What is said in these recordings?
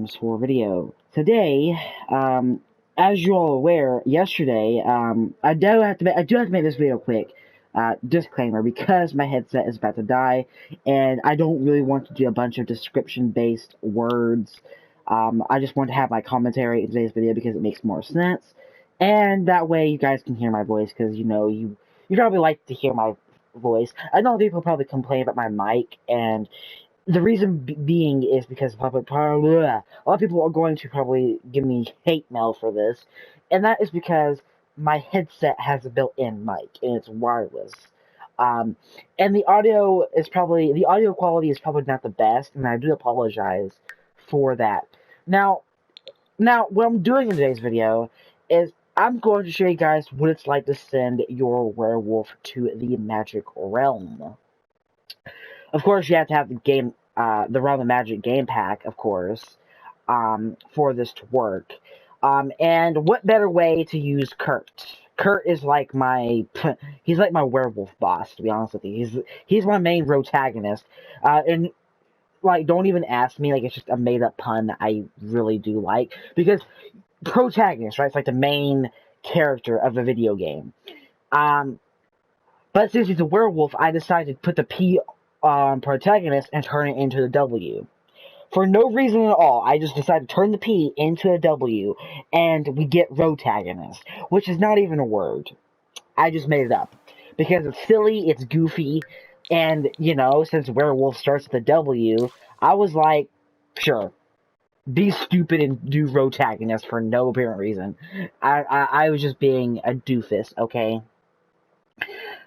Sims 4 video. Today, as you're all aware, yesterday, I do have to make this video quick. Disclaimer, because my headset is about to die, and I don't really want to do a bunch of description-based words. I just want to have my commentary in today's video because it makes more sense, and that way you guys can hear my voice, because, you know, you probably like to hear my voice. I know people probably complain about my mic, and the reason being is because a lot of people are going to probably give me hate mail for this, and that is because my headset has a built-in mic and it's wireless. And the audio quality is probably not the best, and I do apologize for that. Now, what I'm doing in today's video is I'm going to show you guys what it's like to send your werewolf to the magic realm. Of course, you have to have the game, the Realm of Magic game pack, of course, for this to work. And what better way to use Kurt? Kurt is like he's like my werewolf boss, to be honest with you. He's my main protagonist. And, like, don't even ask me, like, it's just a made-up pun that I really do like. Because protagonist, right, it's like the main character of a video game. But since he's a werewolf, I decided to put the P protagonist and turn it into the W. For no reason at all, I just decided to turn the P into a W, and we get protagonist, which is not even a word. I just made it up. Because it's silly, it's goofy, and, you know, since werewolf starts with a W, I was like, sure, be stupid and do protagonist for no apparent reason. I was just being a doofus, okay?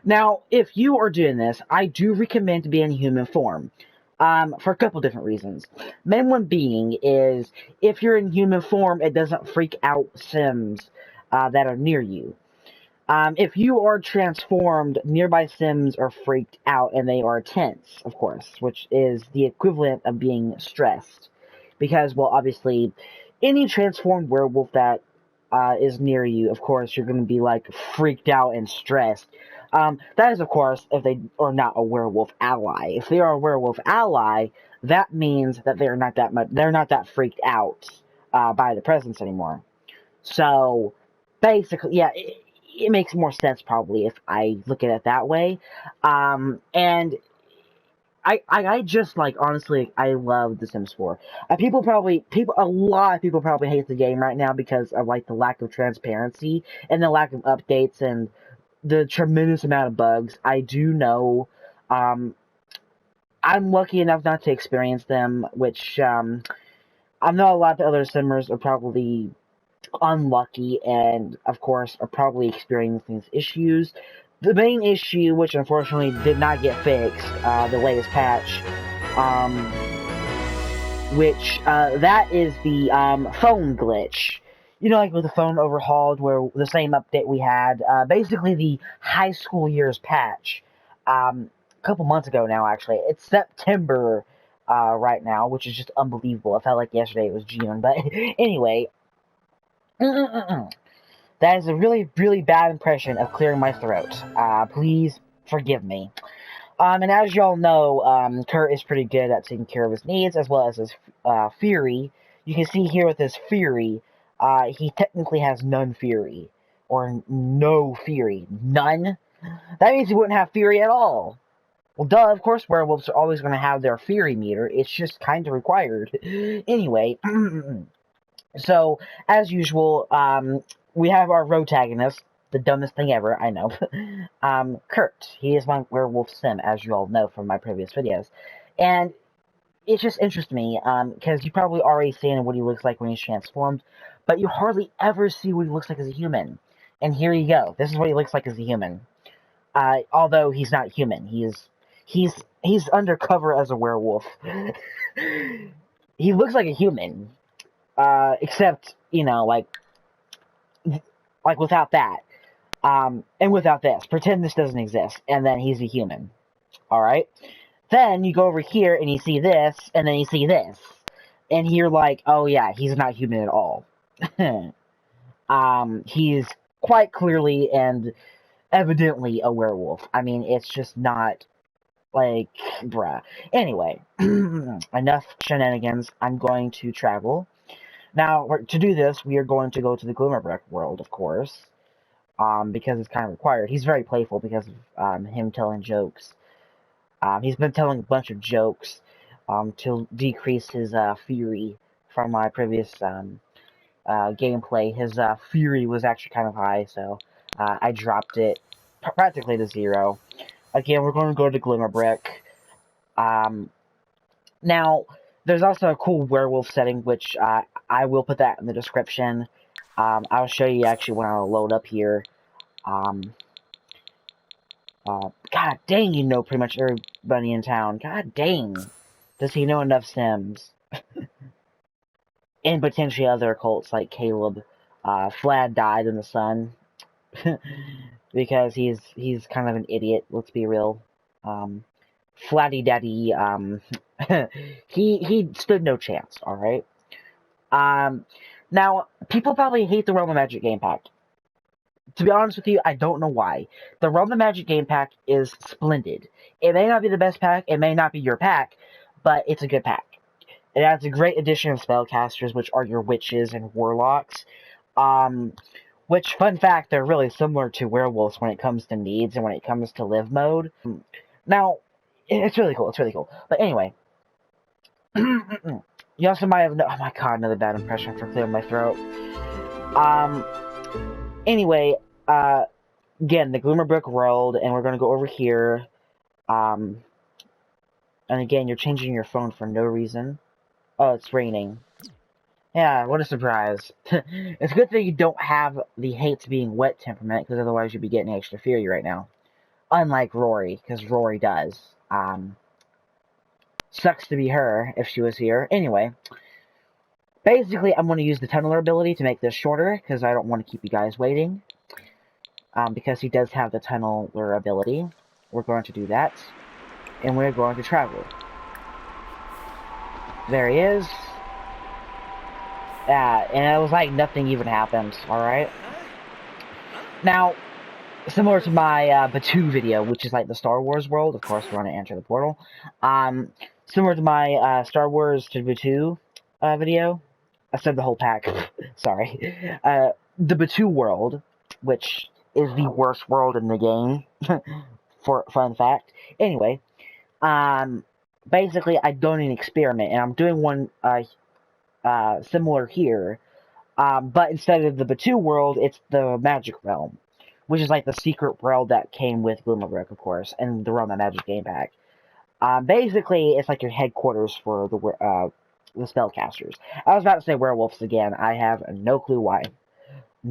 Now, if you are doing this, I do recommend to be in human form, for a couple different reasons. Main one being is, if you're in human form, it doesn't freak out Sims that are near you. If you are transformed, nearby Sims are freaked out, and they are tense, of course, which is the equivalent of being stressed. Because, well, obviously, any transformed werewolf that is near you, of course, you're going to be, like, freaked out and stressed. That is, of course, if they are not a werewolf ally. If they are a werewolf ally, that means that they're not that freaked out by the presence anymore. So, basically, yeah, it makes more sense probably if I look at it that way. And I just, like, honestly, I love The Sims 4. A lot of people probably hate the game right now because of, like, the lack of transparency and the lack of updates and the tremendous amount of bugs. I do know, I'm lucky enough not to experience them, which, I know a lot of other Simmers are probably unlucky and, of course, are probably experiencing these issues. The main issue, which unfortunately did not get fixed, the latest patch, that is the, phone glitch. You know, like with the phone overhauled, where the same update we had, basically the high school years patch, a couple months ago now, actually. It's September, right now, which is just unbelievable. I felt like yesterday it was June, but anyway. That is a really, really bad impression of clearing my throat. Please forgive me. And as y'all know, Kurt is pretty good at taking care of his needs, as well as his, fury. You can see here with his fury, he technically has none fury. Or no fury. None? That means he wouldn't have fury at all. Well, duh, of course werewolves are always going to have their fury meter. It's just kind of required. Anyway, so, as usual, we have our protagonist, the dumbest thing ever, I know, Kurt. He is my werewolf sim, as you all know from my previous videos. And it just interests me, because you probably already seen what he looks like when he's transformed, but you hardly ever see what he looks like as a human. And here you go. This is what he looks like as a human. Although he's not human. He's undercover as a werewolf. He looks like a human. Except, you know, like without that. And without this. Pretend this doesn't exist, and then he's a human. Alright? Then you go over here, and you see this, and then you see this. And you're like, oh yeah, he's not human at all. He's quite clearly and evidently a werewolf. I mean, it's just not, Like, bruh. Anyway, enough shenanigans. I'm going to travel. Now, to do this, we are going to go to the Glimmerbrick world, of course. Because it's kind of required. He's very playful because of him telling jokes. He's been telling a bunch of jokes to decrease his fury from my previous gameplay. His fury was actually kind of high, so I dropped it practically to 0. Again, we're going to go to Glimmerbrick. Now, there's also a cool werewolf setting, which I will put that in the description. I'll show you actually when I'll load up here. God dang, you know pretty much everybody in town. God dang. Does he know enough Sims? And potentially other cults like Caleb. Flad died in the sun. Because he's kind of an idiot, let's be real. Flatty Daddy, he stood no chance, alright? Now, people probably hate the Realm of Magic game pack. To be honest with you, I don't know why. The Realm of Magic game pack is splendid. It may not be the best pack, it may not be your pack, but it's a good pack. It adds a great addition of spellcasters, which are your witches and warlocks. Which, fun fact, they're really similar to werewolves when it comes to needs and when it comes to live mode. Now, it's really cool, it's really cool. But anyway. You also might have... oh my god, another bad impression for clearing my throat. Anyway, again, the Glimmerbrick world, and we're gonna go over here. And again, you're changing your phone for no reason. Oh, it's raining. Yeah, what a surprise. It's a good thing you don't have the hates being wet temperament, because otherwise you'd be getting extra fury right now. Unlike Rory, because Rory does. Sucks to be her, if she was here. Anyway, basically, I'm going to use the Tunneler ability to make this shorter, because I don't want to keep you guys waiting. Because he does have the Tunneler ability. We're going to do that. And we're going to travel. There he is. Yeah, and it was like nothing even happened, alright? Now, similar to my Batu video, which is like the Star Wars world, of course we're going to enter the portal. Similar to my Star Wars to Batu video, I said the whole pack, sorry. The Batu world, which is the worst world in the game, for fun fact. Anyway, basically I don't even experiment, and I'm doing one similar here, but instead of the Batu world, it's the Magic Realm, which is like the secret world that came with Glimmerbrick, of course, and the Realm of Magic game pack. Basically, it's like your headquarters for the spellcasters. I was about to say werewolves again. I have no clue why.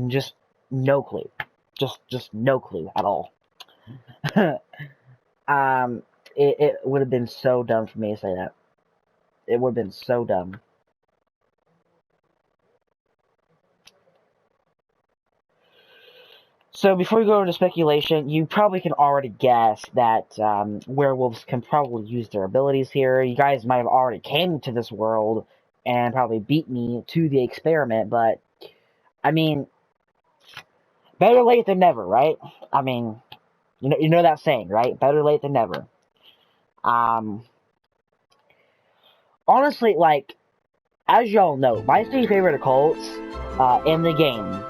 Just no clue. Just no clue at all. It would have been so dumb for me to say that. It would have been so dumb. So before we go into speculation, you probably can already guess that werewolves can probably use their abilities here. You guys might have already came to this world and probably beat me to the experiment, but, I mean, better late than never, right? I mean, you know that saying, right? Better late than never. Honestly, like, as y'all know, my 3 favorite occults in the game,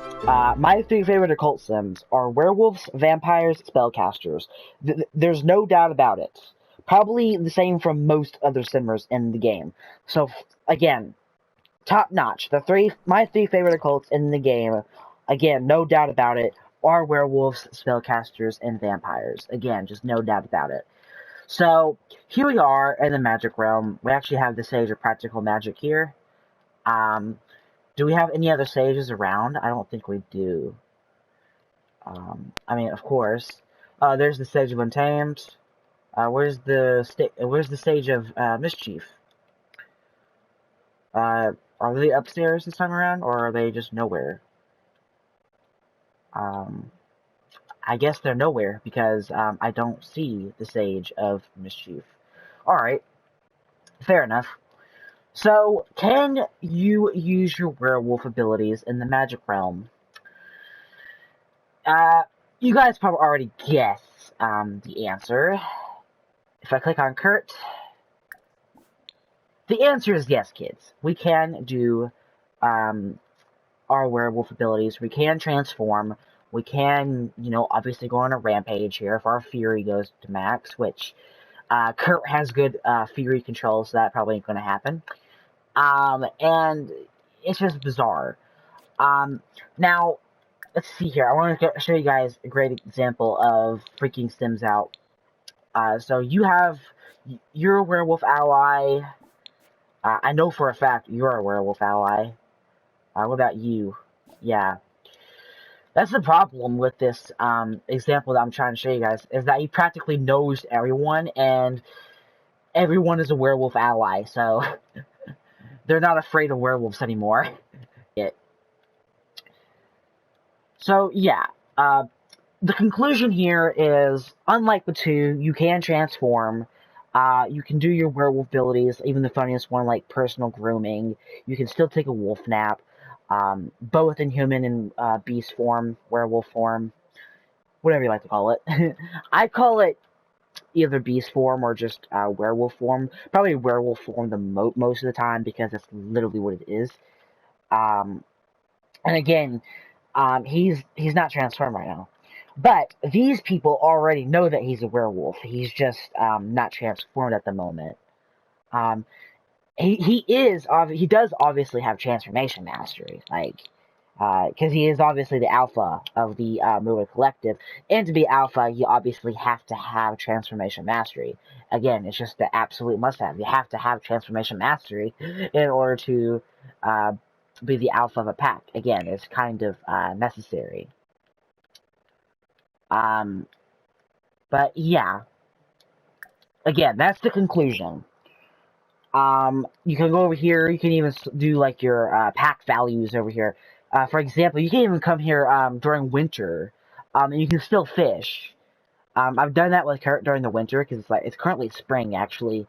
my 3 favorite occult sims are werewolves, vampires, spellcasters. There's no doubt about it. Probably the same from most other simmers in the game. So, again, top notch. My 3 favorite occults in the game, again, no doubt about it, are werewolves, spellcasters, and vampires. Again, just no doubt about it. So, here we are in the magic realm. We actually have the Sage of Practical Magic here. Do we have any other sages around? I don't think we do. I mean, of course. There's the Sage of Untamed. Where's the Sage of Mischief? Are they upstairs this time around, or are they just nowhere? I guess they're nowhere, because I don't see the Sage of Mischief. Alright. Fair enough. So, can you use your werewolf abilities in the magic realm? You guys probably already guessed the answer. if I click on Kurt, the answer is yes, kids. We can do our werewolf abilities. We can transform. We can, obviously go on a rampage here if our fury goes to max, which Kurt has good fury control, so that probably ain't going to happen. And it's just bizarre. Now, let's see here. I want to show you guys a great example of freaking Sims out. So you're a werewolf ally. I know for a fact you're a werewolf ally. What about you? Yeah. That's the problem with this example that I'm trying to show you guys, is that he practically knows everyone, and everyone is a werewolf ally, so they're not afraid of werewolves anymore. So, yeah. The conclusion here is, unlike the two, you can transform. You can do your werewolf abilities, even the funniest one like personal grooming. You can still take a wolf nap, both in human and beast form, werewolf form, whatever you like to call it. I call it either beast form or just werewolf form. Probably werewolf form the most of the time, because that's literally what it is. And again, he's not transformed right now. But these people already know that he's a werewolf. He's just not transformed at the moment. He does obviously have transformation mastery, because he is obviously the alpha of the Mover Collective, and to be alpha, you obviously have to have transformation mastery. Again, it's just the absolute must-have. You have to have transformation mastery in order to be the alpha of a pack. Again, it's kind of necessary. But yeah. Again, that's the conclusion. You can go over here, you can even do like your pack values over here. For example, you can even come here during winter, and you can still fish. I've done that with Kurt during the winter, because it's currently spring actually.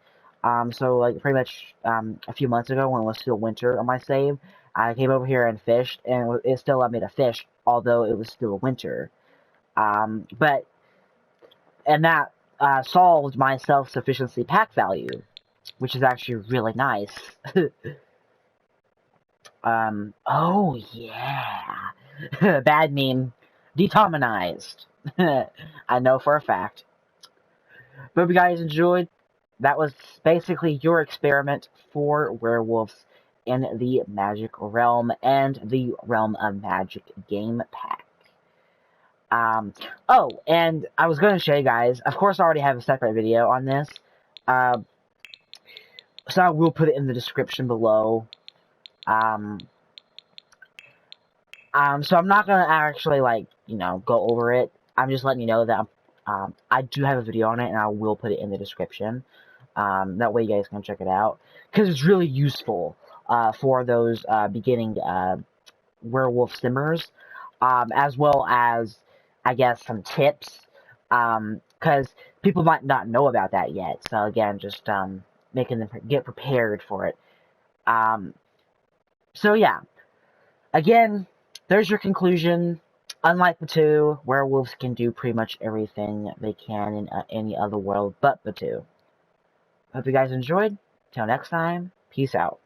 So like pretty much a few months ago, when it was still winter on my save, I came over here and fished, and it still allowed me to fish, although it was still winter. And that solved my self-sufficiency pack value, which is actually really nice. Oh yeah. Bad meme. Detomized. I know for a fact. But if you guys enjoyed, that was basically your experiment for werewolves in the Magic Realm and the Realm of Magic game pack. Oh, and I was going to show you guys, of course I already have a separate video on this, so I will put it in the description below. So I'm not going to actually, go over it. I'm just letting you know that I do have a video on it, and I will put it in the description. That way you guys can check it out, because it's really useful for those beginning werewolf simmers, as well as, I guess, some tips, because people might not know about that yet. So again, just making them get prepared for it. So yeah, again, there's your conclusion. Unlike the two, werewolves can do pretty much everything they can in any other world but the two. Hope you guys enjoyed. Till next time, peace out.